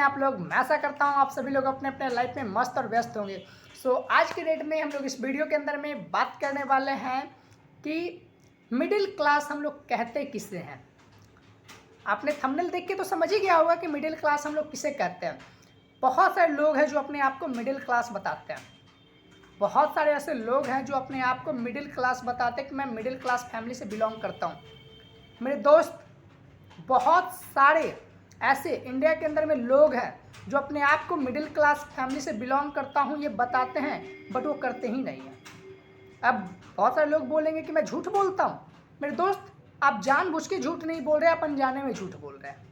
आप लोग? मैं आशा करता हूँ आप सभी लोग अपने अपने लाइफ में मस्त और व्यस्त होंगे। आज की डेट में हम लोग इस वीडियो के अंदर में बात करने वाले हैं कि मिडिल क्लास हम लोग कहते किसे हैं। आपने थंबनेल देख के तो समझ ही गया होगा कि मिडिल क्लास हम लोग किसे कहते हैं। बहुत सारे लोग हैं जो अपने आप को मिडिल क्लास बताते हैं। बहुत सारे ऐसे लोग हैं जो अपने आप को मिडिल क्लास बताते हैं कि मैं मिडिल क्लास फैमिली से बिलोंग करता हूँ। मेरे दोस्त, बहुत सारे ऐसे इंडिया के अंदर में लोग हैं जो अपने आप को मिडिल क्लास फैमिली से बिलोंग करता हूँ ये बताते हैं, बट वो करते ही नहीं हैं। अब बहुत सारे लोग बोलेंगे कि मैं झूठ बोलता हूँ। मेरे दोस्त, आप जानबूझ के झूठ नहीं बोल रहे, आप अनजाने में झूठ बोल रहे हैं।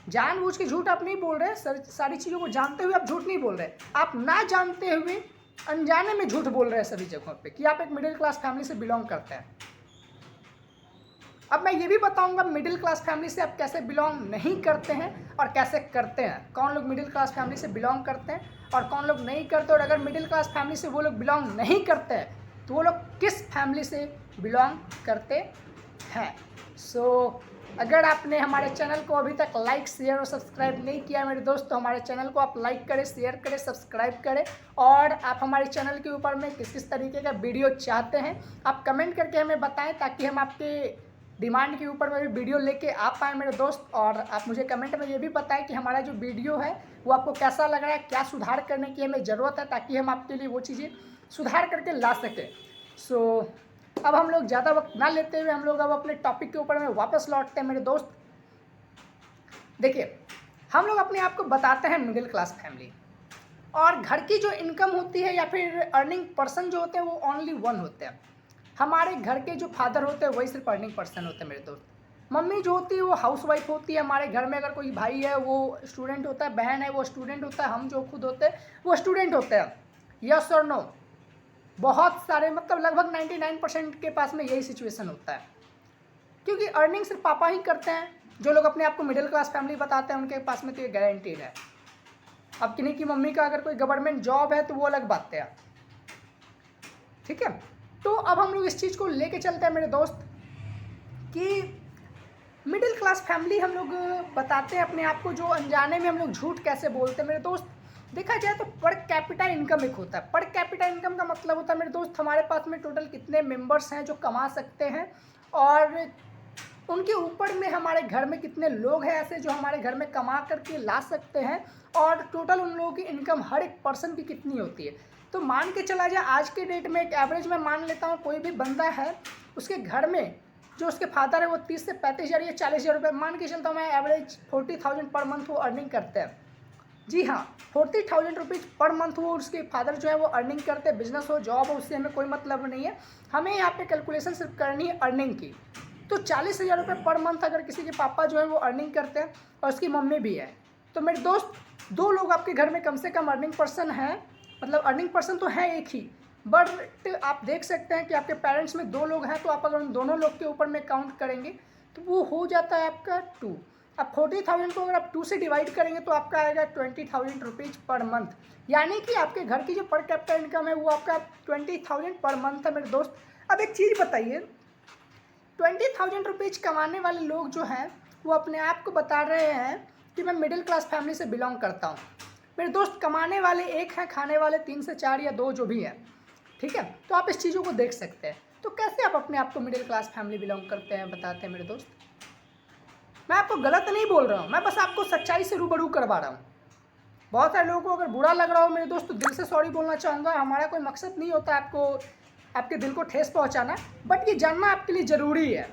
जानबूझ के झूठ आप नहीं बोल रहे, सारी चीज़ों को जानते हुए आप झूठ नहीं बोल रहे, आप ना जानते हुए अनजाने में झूठ बोल रहे हैं सभी जगहों पे कि आप एक मिडिल क्लास फैमिली से बिलोंग करते हैं। अब मैं ये भी बताऊंगा मिडिल क्लास फैमिली से आप कैसे बिलोंग नहीं करते हैं और कैसे करते हैं, कौन लोग मिडिल क्लास फैमिली से बिलोंग करते हैं और कौन लोग नहीं करते, और अगर मिडिल क्लास फैमिली से वो लोग बिलोंग नहीं करते हैं तो वो लोग किस फैमिली से बिलोंग करते हैं। अगर आपने हमारे चैनल को अभी तक लाइक, शेयर और सब्सक्राइब नहीं किया मेरे दोस्त, तो हमारे चैनल को आप लाइक करें, शेयर करें, सब्सक्राइब करें। और आप हमारे चैनल के ऊपर में किस किस तरीके का वीडियो चाहते हैं आप कमेंट करके हमें बताएं, ताकि हम आपके डिमांड के ऊपर में भी वीडियो लेके आ पाए मेरे दोस्त। और आप मुझे कमेंट में ये भी बताएं कि हमारा जो वीडियो है वो आपको कैसा लग रहा है, क्या सुधार करने की हमें ज़रूरत है, ताकि हम आपके लिए वो चीज़ें सुधार करके ला सकें। अब हम लोग ज़्यादा वक्त ना लेते हुए हम लोग अब अपने टॉपिक के ऊपर में वापस लौटते हैं मेरे दोस्त। देखिए, हम लोग अपने आप को बताते हैं मिडिल क्लास फैमिली, और घर की जो इनकम होती है या फिर अर्निंग पर्सन जो होते हैं वो ओनली वन होते हैं। हमारे घर के जो फादर होते हैं वही सिर्फ अर्निंग पर्सन होते हैं मेरे दोस्त। मम्मी जो होती है वो हाउस वाइफ होती है। हमारे घर में अगर कोई भाई है वो स्टूडेंट होता है, बहन है वो स्टूडेंट होता है, हम जो खुद होते हैं वो स्टूडेंट होते हैं। यस और नो? बहुत सारे, मतलब लगभग 99% के पास में यही सिचुएशन होता है, क्योंकि अर्निंग सिर्फ पापा ही करते हैं। जो लोग अपने आप को मिडिल क्लास फैमिली बताते हैं उनके पास में तो ये गारंटीड है। अब किन्हीं की मम्मी का अगर कोई गवर्नमेंट जॉब है तो वो अलग बात है, ठीक है। तो अब हम लोग इस चीज़ को लेके चलते हैं मेरे दोस्त कि मिडिल क्लास फैमिली हम लोग बताते हैं अपने आप को, जो अनजाने में हम लोग झूठ कैसे बोलते हैं मेरे दोस्त। देखा जाए तो पर कैपिटा इनकम एक होता है। पर कैपिटा इनकम का मतलब होता है मेरे दोस्त हमारे पास में टोटल कितने मेंबर्स हैं जो कमा सकते हैं, और उनके ऊपर में हमारे घर में कितने लोग हैं ऐसे जो हमारे घर में कमा करके ला सकते हैं, और टोटल उन लोगों की इनकम हर एक पर्सन की कितनी होती है। तो मान के चला जाए आज के डेट में एक एवरेज में मान लेता हूँ, कोई भी बंदा है उसके घर में जो उसके फादर है वो 30 से 35,000 या 40,000 रुपये मान के चलता हूँ मैं, एवरेज 40,000 पर मंथ वो अर्निंग करते हैं। जी हाँ, 40,000 रुपीज़ पर मंथ वो उसके फादर जो है वो अर्निंग करते हैं। बिजनेस हो, जॉब हो, उससे हमें कोई मतलब नहीं है, हमें यहाँ पे कैलकुलेशन सिर्फ करनी है अर्निंग की। तो 40,000 रुपये पर मंथ अगर किसी के पापा जो है वो अर्निंग करते हैं और उसकी मम्मी भी है, तो मेरे दोस्त दो लोग आपके घर में कम से कम अर्निंग पर्सन हैं। मतलब अर्निंग पर्सन तो है एक ही, बट आप देख सकते हैं कि आपके पेरेंट्स में दो लोग हैं, तो आप अगर उन दोनों लोग के ऊपर में काउंट करेंगे तो वो हो जाता है आपका 2। अब 40,000 को अगर आप 2 से डिवाइड करेंगे तो आपका आएगा 20,000 रुपीज़ पर मंथ, यानी कि आपके घर की जो पर कैपिटा इनकम है वो आपका 20,000 पर मंथ है मेरे दोस्त। अब एक चीज़ बताइए, 20,000 रुपीज़ कमाने वाले लोग जो हैं वो अपने आप को बता रहे हैं कि मैं मिडिल क्लास फैमिली से बिलोंग करता हूँ। मेरे दोस्त, कमाने वाले एक हैं, खाने वाले 3 से 4 या 2 जो भी है, ठीक है। तो आप इस चीज़ों को देख सकते हैं। तो कैसे आप अपने आप को मिडिल क्लास फैमिली बिलोंग करते हैं बताते हैं मेरे दोस्त। मैं आपको गलत नहीं बोल रहा हूँ, मैं बस आपको सच्चाई से रूबरू करवा रहा हूँ। बहुत सारे लोगों को अगर बुरा लग रहा हो मेरे दोस्त तो दिल से सॉरी बोलना चाहूँगा। हमारा कोई मकसद नहीं होता आपको, आपके दिल को ठेस पहुँचाना, बट ये जानना आपके लिए ज़रूरी है,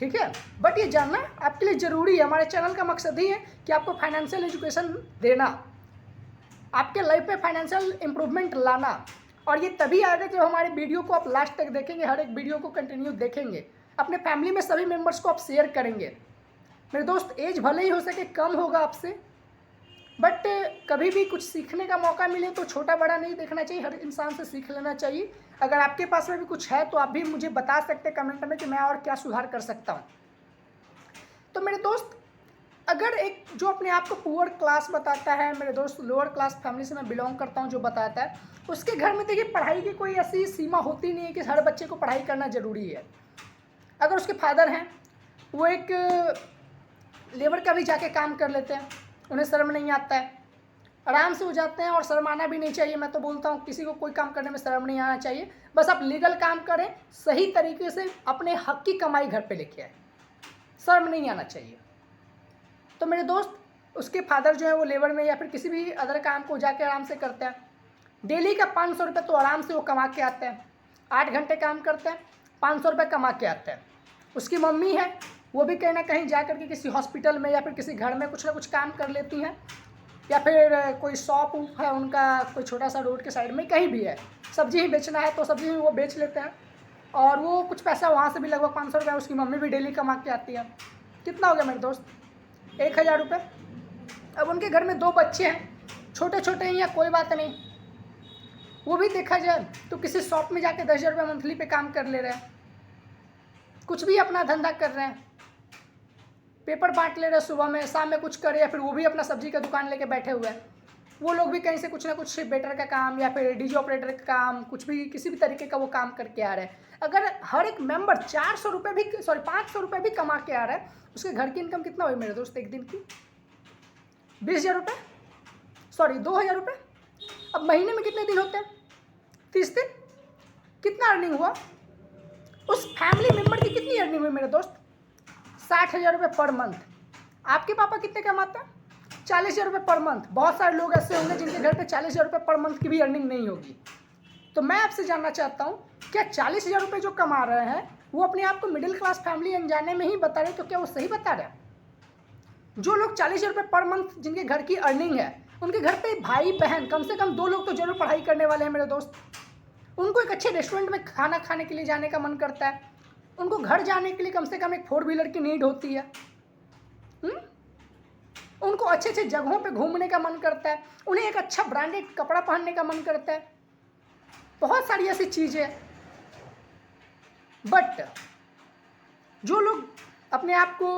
ठीक है। बट ये जानना आपके लिए ज़रूरी है। हमारे चैनल का मकसद ही है कि आपको फाइनेंशियल एजुकेशन देना, आपके लाइफ में फाइनेंशियल इम्प्रूवमेंट लाना, और ये तभी आएगा जब हमारे वीडियो को आप लास्ट तक देखेंगे, हर एक वीडियो को कंटिन्यू देखेंगे, अपने फैमिली में सभी मेंबर्स को आप शेयर करेंगे। मेरे दोस्त, एज भले ही हो सके कम होगा आपसे, बट कभी भी कुछ सीखने का मौका मिले तो छोटा बड़ा नहीं देखना चाहिए, हर इंसान से सीख लेना चाहिए। अगर आपके पास में भी कुछ है तो आप भी मुझे बता सकते हैं कमेंट में कि मैं और क्या सुधार कर सकता हूँ। तो मेरे दोस्त, अगर एक जो अपने आप को पुअर क्लास बताता है मेरे दोस्त, लोअर क्लास फैमिली से मैं बिलोंग करता हूँ जो बताता है, उसके घर में देखिए पढ़ाई की कोई ऐसी सीमा होती नहीं है कि हर बच्चे को पढ़ाई करना ज़रूरी है। अगर उसके फादर हैं वो एक लेबर का भी जाके काम कर लेते हैं, उन्हें शर्म नहीं आता है, आराम से हो जाते हैं। और शर्म आना भी नहीं चाहिए। मैं तो बोलता हूँ किसी को कोई काम करने में शर्म नहीं आना चाहिए। बस आप लीगल काम करें, सही तरीके से अपने हक की कमाई घर पे लेके आए, शर्म नहीं आना चाहिए। तो मेरे दोस्त, उसके फादर जो है वो लेबर में या फिर किसी भी अदर काम को जाके आराम से करते हैं। डेली का 500 रुपये तो आराम से वो कमा के आते हैं। 8 घंटे काम करते हैं, 500 रुपये कमा के आते हैं। उसकी मम्मी है, वो भी कहीं ना कहीं जा करके किसी हॉस्पिटल में या फिर किसी घर में कुछ ना कुछ काम कर लेती हैं, या फिर कोई शॉप वूप है उनका, कोई छोटा सा रोड के साइड में कहीं भी है, सब्जी ही बेचना है तो सब्जी भी वो बेच लेते हैं। और वो कुछ पैसा वहाँ से भी लगभग 500 रुपये उसकी मम्मी भी डेली कमा के आती है। कितना हो गया मेरे दोस्त? 1000 रुपये। अब उनके घर में 2 बच्चे हैं, छोटे छोटे हैं या कोई बात नहीं, वो भी देखा जाए तो किसी शॉप में जाके 10,000 रुपये मंथली पे काम कर ले रहे हैं, कुछ भी अपना धंधा कर रहे हैं, पेपर बांट ले रहे हैं, सुबह में शाम में कुछ करे, या फिर वो भी अपना सब्जी का दुकान लेके बैठे हुए हैं। वो लोग भी कहीं से कुछ ना कुछ वेटर का काम या फिर डीजे ऑपरेटर का काम, कुछ भी किसी भी तरीके का वो काम करके आ रहे हैं। अगर हर एक मेंबर 400 रुपये भी 500 रुपये भी कमा के आ रहा है, उसके घर की इनकम कितना हुई मेरे दोस्त एक दिन की? 20,000 रुपये, 2,000 रुपये। अब महीने में कितने दिन होते हैं? 30 दिन। कितना अर्निंग हुआ? उस फैमिली मेंबर की कितनी अर्निंग हुई मेरे दोस्त? 60,000 रुपये पर मंथ। आपके पापा कितने कमाते हैं? 40,000 रुपये पर मंथ। बहुत सारे लोग ऐसे होंगे जिनके घर पे 40,000 रुपये पर मंथ की भी अर्निंग नहीं होगी। तो मैं आपसे जानना चाहता हूँ, क्या 40,000 रुपये जो कमा रहे हैं वो अपने आप को मिडिल क्लास फैमिली अनजाने में ही बता रहे, तो क्या वो सही बता रहे हैं? जो लोग 40,000 रुपये पर मंथ जिनके घर की अर्निंग है, उनके घर पे भाई बहन कम से कम 2 लोग तो जरूर पढ़ाई करने वाले हैं मेरे दोस्त। उनको एक अच्छे रेस्टोरेंट में खाना खाने के लिए जाने का मन करता है, उनको घर जाने के लिए कम से कम एक 4 व्हीलर की नीड होती है। उनको अच्छे अच्छे जगहों पे घूमने का मन करता है, उन्हें एक अच्छा ब्रांडेड कपड़ा पहनने का मन करता है, बहुत सारी ऐसी चीज़ें। बट जो लोग अपने आप को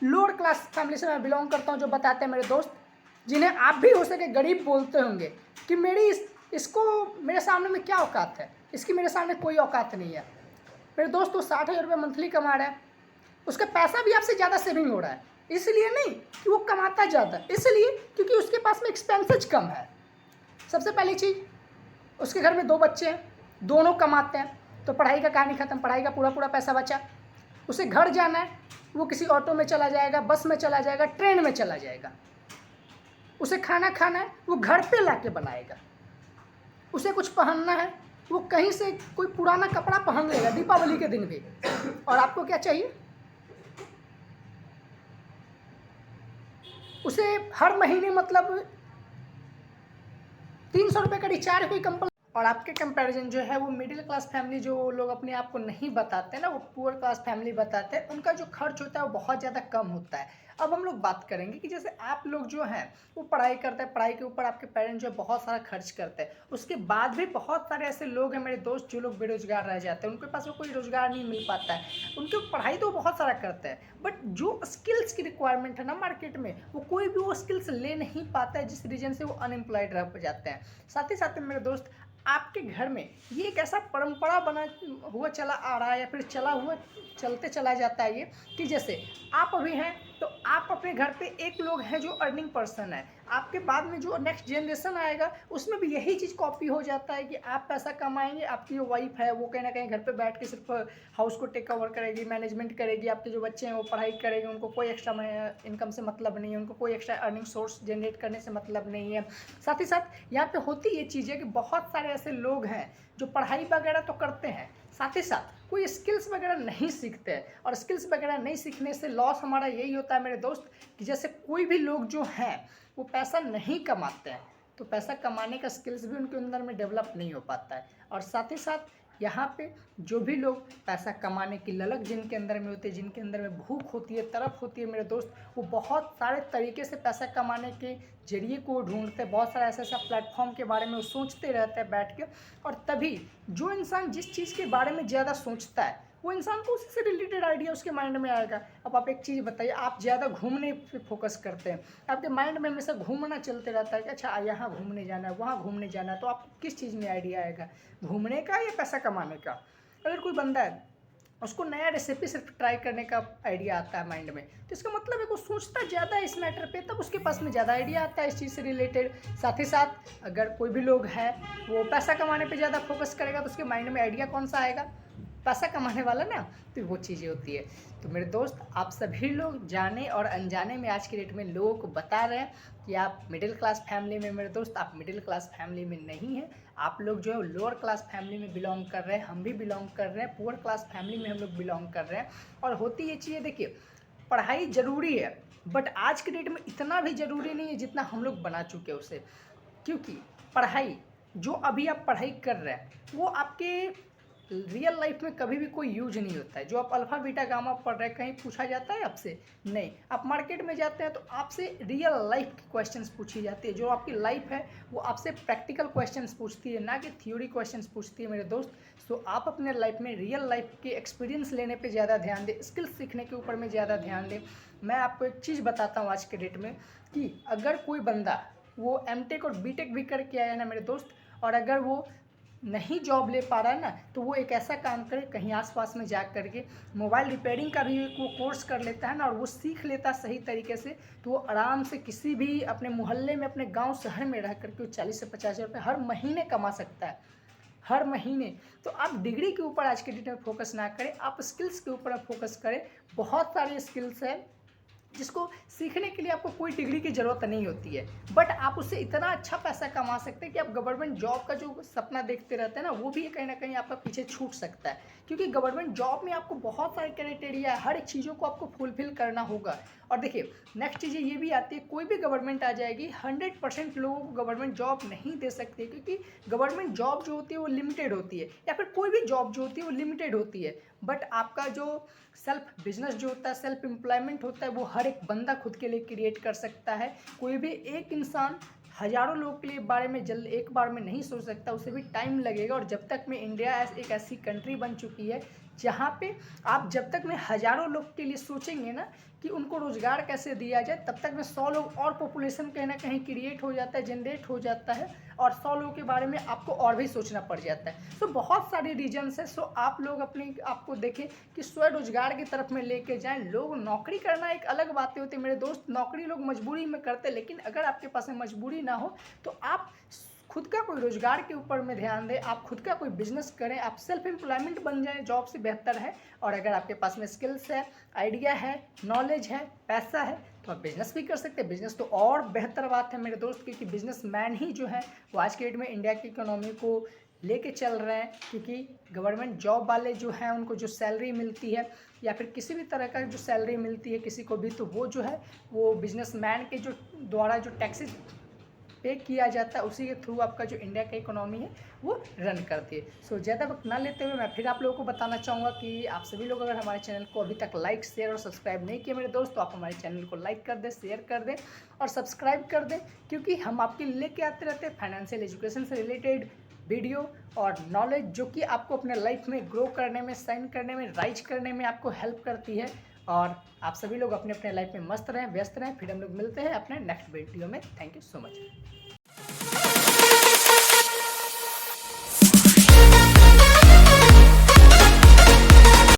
लोअर क्लास फैमिली से मैं बिलोंग करता हूँ, जो बताते हैं मेरे दोस्त, जिन्हें आप भी हो सके गरीब बोलते होंगे कि इसको मेरे सामने में क्या औकात है, इसकी मेरे सामने कोई औकात नहीं है। मेरे दोस्त वो 60,000 रुपये मंथली कमा रहा है, उसका पैसा भी आपसे ज़्यादा सेविंग हो रहा है। इसलिए नहीं कि वो कमाता ज़्यादा, इसलिए क्योंकि उसके पास में एक्सपेंसेस कम है। सबसे पहली चीज़, उसके घर में 2 बच्चे हैं, दोनों कमाते हैं, तो पढ़ाई का कहानी ख़त्म, पढ़ाई का पूरा पैसा बचा। उसे घर जाना है, वो किसी ऑटो में चला जाएगा, बस में चला जाएगा, ट्रेन में चला जाएगा। उसे खाना खाना है, वो घर पे ला के बनाएगा। उसे कुछ पहनना है, वो कहीं से कोई पुराना कपड़ा पहन लेगा दीपावली के दिन भी। और आपको क्या चाहिए? उसे हर महीने मतलब 300 रुपये का रिचार्ज कोई कंपनी। और आपके कंपैरिजन जो है वो मिडिल क्लास फैमिली जो लोग अपने आप को नहीं बताते ना, वो पुअर क्लास फैमिली बताते हैं, उनका जो खर्च होता है वो बहुत ज़्यादा कम होता है। अब हम लोग बात करेंगे कि जैसे आप लोग जो हैं वो पढ़ाई करते हैं, पढ़ाई के ऊपर आपके पेरेंट्स जो है बहुत सारा खर्च करते हैं, उसके बाद भी बहुत सारे ऐसे लोग हैं मेरे दोस्त जो लोग बेरोजगार रह जाते हैं, उनके पास वो कोई रोजगार नहीं मिल पाता है। उनकी पढ़ाई तो बहुत सारा करते हैं, बट जो स्किल्स की रिक्वायरमेंट है ना मार्केट में, वो कोई भी वो स्किल्स ले नहीं पाता है, जिस रीजन से वो अनएम्प्लॉयड रह जाते हैं। साथ ही साथ में मेरे दोस्त, आपके घर में ये एक ऐसा परंपरा बना हुआ चला आ रहा है या फिर चलते चला जाता है ये, कि जैसे आप अभी हैं तो आप अपने घर पे एक लोग हैं जो अर्निंग पर्सन है, आपके बाद में जो नेक्स्ट जनरेशन आएगा उसमें भी यही चीज़ कॉपी हो जाता है कि आप पैसा कमाएंगे, आपकी जो वाइफ है वो कहीं ना कहीं घर पे बैठ के सिर्फ हाउस को टेक ओवर करेगी, मैनेजमेंट करेगी, आपके जो बच्चे हैं वो पढ़ाई करेंगे, उनको कोई एक्स्ट्रा इनकम से मतलब नहीं है, उनको कोई एक्स्ट्रा अर्निंग सोर्स जनरेट करने से मतलब नहीं है। साथ ही साथ यहाँ पे होती ये चीज़ है कि बहुत सारे ऐसे लोग हैं जो पढ़ाई वगैरह तो करते हैं, साथ ही साथ कोई स्किल्स वगैरह नहीं सीखते हैं। और स्किल्स वगैरह नहीं सीखने से लॉस हमारा यही होता है मेरे दोस्त कि जैसे कोई भी लोग जो हैं वो पैसा नहीं कमाते हैं, तो पैसा कमाने का स्किल्स भी उनके अंदर में डेवलप नहीं हो पाता है। और साथ ही साथ यहाँ पे जो भी लोग पैसा कमाने की ललक जिनके अंदर में होती है, जिनके अंदर में भूख होती है, तरफ होती है मेरे दोस्त, वो बहुत सारे तरीके से पैसा कमाने के जरिए को ढूंढते हैं, बहुत सारे ऐसे ऐसा प्लेटफॉर्म के बारे में वो सोचते रहते हैं बैठ के। और तभी जो इंसान जिस चीज़ के बारे में ज़्यादा सोचता है वो इंसान को उसी से रिलेटेड आइडिया उसके माइंड में आएगा। अब आप एक चीज़ बताइए, आप ज़्यादा घूमने पे फोकस करते हैं, आपके माइंड में हमेशा घूमना चलते रहता है कि अच्छा यहाँ घूमने जाना है, वहाँ घूमने जाना है, तो आपको किस चीज़ में आइडिया आएगा, घूमने का या पैसा कमाने का? अगर कोई बंदा है उसको नया रेसिपी सिर्फ ट्राई करने का आइडिया आता है माइंड में, तो इसका मतलब है वो सोचता ज़्यादा है इस मैटर पे, तब उसके पास में ज़्यादा आइडिया आता है इस चीज़ से रिलेटेड। साथ ही साथ अगर कोई भी लोग है वो पैसा कमाने पे ज़्यादा फोकस करेगा, तो उसके माइंड में आइडिया कौन सा आएगा, पैसा कमाने वाला ना, तो वो चीज़ें होती है। तो मेरे दोस्त, आप सभी लोग जाने और अनजाने में आज के डेट में लोगों को बता रहे हैं कि आप मिडिल क्लास फैमिली में, मेरे दोस्त आप मिडिल क्लास फैमिली में नहीं हैं, आप लोग जो है लोअर क्लास फैमिली में बिलोंग कर रहे हैं, हम भी बिलोंग कर रहे हैं, पुअर क्लास फैमिली में हम लोग बिलोंग कर रहे हैं। और होती ये चीज़ें, देखिए पढ़ाई ज़रूरी है, बट आज के डेट में इतना भी ज़रूरी नहीं है जितना हम लोग बना चुके हैं उसे। क्योंकि पढ़ाई, जो अभी आप पढ़ाई कर रहे हैं, वो आपके रियल लाइफ में कभी भी कोई यूज नहीं होता है। जो आप अल्फ़ा बीटा गामा पढ़ रहे हैं, कहीं पूछा जाता है आपसे? नहीं। आप मार्केट में जाते हैं तो आपसे रियल लाइफ की क्वेश्चंस पूछी जाती है। जो आपकी लाइफ है वो आपसे प्रैक्टिकल क्वेश्चंस पूछती है, ना कि थ्योरी क्वेश्चंस पूछती है मेरे दोस्त। सो आप अपने लाइफ में रियल लाइफ के एक्सपीरियंस लेने पे ज़्यादा ध्यान दें, स्किल्स सीखने के ऊपर में ज़्यादा ध्यान दें। मैं आपको एक चीज़ बताता हूँ आज के डेट में, कि अगर कोई बंदा वो एमटेक और बीटेक भी करके आया ना मेरे दोस्त, और अगर वो नहीं जॉब ले पा रहा है ना, तो वो एक ऐसा काम करे, कहीं आसपास में जा करके मोबाइल रिपेयरिंग का भी वो कोर्स कर लेता है ना, और वो सीख लेता सही तरीके से, तो वो आराम से किसी भी अपने मोहल्ले में, अपने गांव शहर में रह करके 40 से 50 हज़ार रुपये हर महीने कमा सकता है, हर महीने। तो आप डिग्री के ऊपर आज के डेट में फोकस ना करें, आप स्किल्स के ऊपर फोकस करें। बहुत सारे स्किल्स हैं जिसको सीखने के लिए आपको कोई डिग्री की ज़रूरत नहीं होती है, बट आप उससे इतना अच्छा पैसा कमा सकते हैं कि आप गवर्नमेंट जॉब का जो सपना देखते रहते हैं ना, वो भी कहीं ना कहीं आपका पीछे छूट सकता है। क्योंकि गवर्नमेंट जॉब में आपको बहुत सारे क्राइटेरिया है, हर एक चीज़ों को आपको फुलफिल करना होगा। और देखिए नेक्स्ट चीज़ें ये भी आती है, कोई भी गवर्नमेंट आ जाएगी, 100% लोगों को गवर्नमेंट जॉब नहीं दे सकती, क्योंकि गवर्नमेंट जॉब जो होती है वो लिमिटेड होती है, या फिर कोई भी जॉब जो होती है वो लिमिटेड होती है। बट आपका जो सेल्फ बिजनेस जो होता है, सेल्फ एम्प्लॉयमेंट होता है, वो हर एक बंदा खुद के लिए क्रिएट कर सकता है। कोई भी एक इंसान हज़ारों लोगों के लिए बारे में जल्द एक बार में नहीं सोच सकता, उसे भी टाइम लगेगा। और जब तक में इंडिया एक ऐसी कंट्री बन चुकी है जहाँ पे आप जब तक में हज़ारों लोग के लिए सोचेंगे ना कि उनको रोज़गार कैसे दिया जाए, तब तक में 100 लोग और पॉपुलेशन कहीं ना कहीं क्रिएट हो जाता है, जनरेट हो जाता है, और 100 लोगों के बारे में आपको और भी सोचना पड़ जाता है। सो बहुत सारे रीजन्स है। सो आप लोग अपनी आपको देखें कि स्वरोजगार की तरफ में लेके जाएं। लोग नौकरी करना एक अलग बातें होती है मेरे दोस्त, नौकरी लोग मजबूरी में करते हैं, लेकिन अगर आपके पास में मजबूरी ना हो तो आप खुद का कोई रोजगार के ऊपर में ध्यान दें, आप खुद का कोई बिजनेस करें, आप सेल्फ एम्प्लॉयमेंट बन जाएं, जॉब से बेहतर है। और अगर आपके पास में स्किल्स है, आइडिया है, नॉलेज है, पैसा है, तो आप बिजनेस भी कर सकते हैं। बिजनेस तो और बेहतर बात है मेरे दोस्त, क्योंकि बिजनेसमैन ही जो है वो आज के डेट में इंडिया की इकोनॉमी को लेके चल रहे हैं। क्योंकि गवर्नमेंट जॉब वाले जो हैं उनको जो सैलरी मिलती है, या फिर किसी भी तरह का जो सैलरी मिलती है किसी को भी, तो वो जो है वो बिजनेसमैन के जो द्वारा जो टैक्सेस पे किया जाता है, उसी के थ्रू आपका जो इंडिया का इकोनॉमी है वो रन करती है। सो ज़्यादा वक्त ना लेते हुए मैं फिर आप लोगों को बताना चाहूँगा कि आप सभी लोग अगर हमारे चैनल को अभी तक लाइक, शेयर और सब्सक्राइब नहीं किए मेरे दोस्त, तो आप हमारे चैनल को लाइक कर दें, शेयर कर दें और सब्सक्राइब कर दें। क्योंकि हम आपके लिए लेके आते रहते हैं फाइनेंशियल एजुकेशन से रिलेटेड वीडियो और नॉलेज, जो कि आपको अपने लाइफ में ग्रो करने में, साइन करने में, राइज करने में आपको हेल्प करती है। और आप सभी लोग अपने अपने लाइफ में मस्त रहें, व्यस्त रहें। फिर हम लोग मिलते हैं अपने नेक्स्ट वीडियो में। Thank you so much.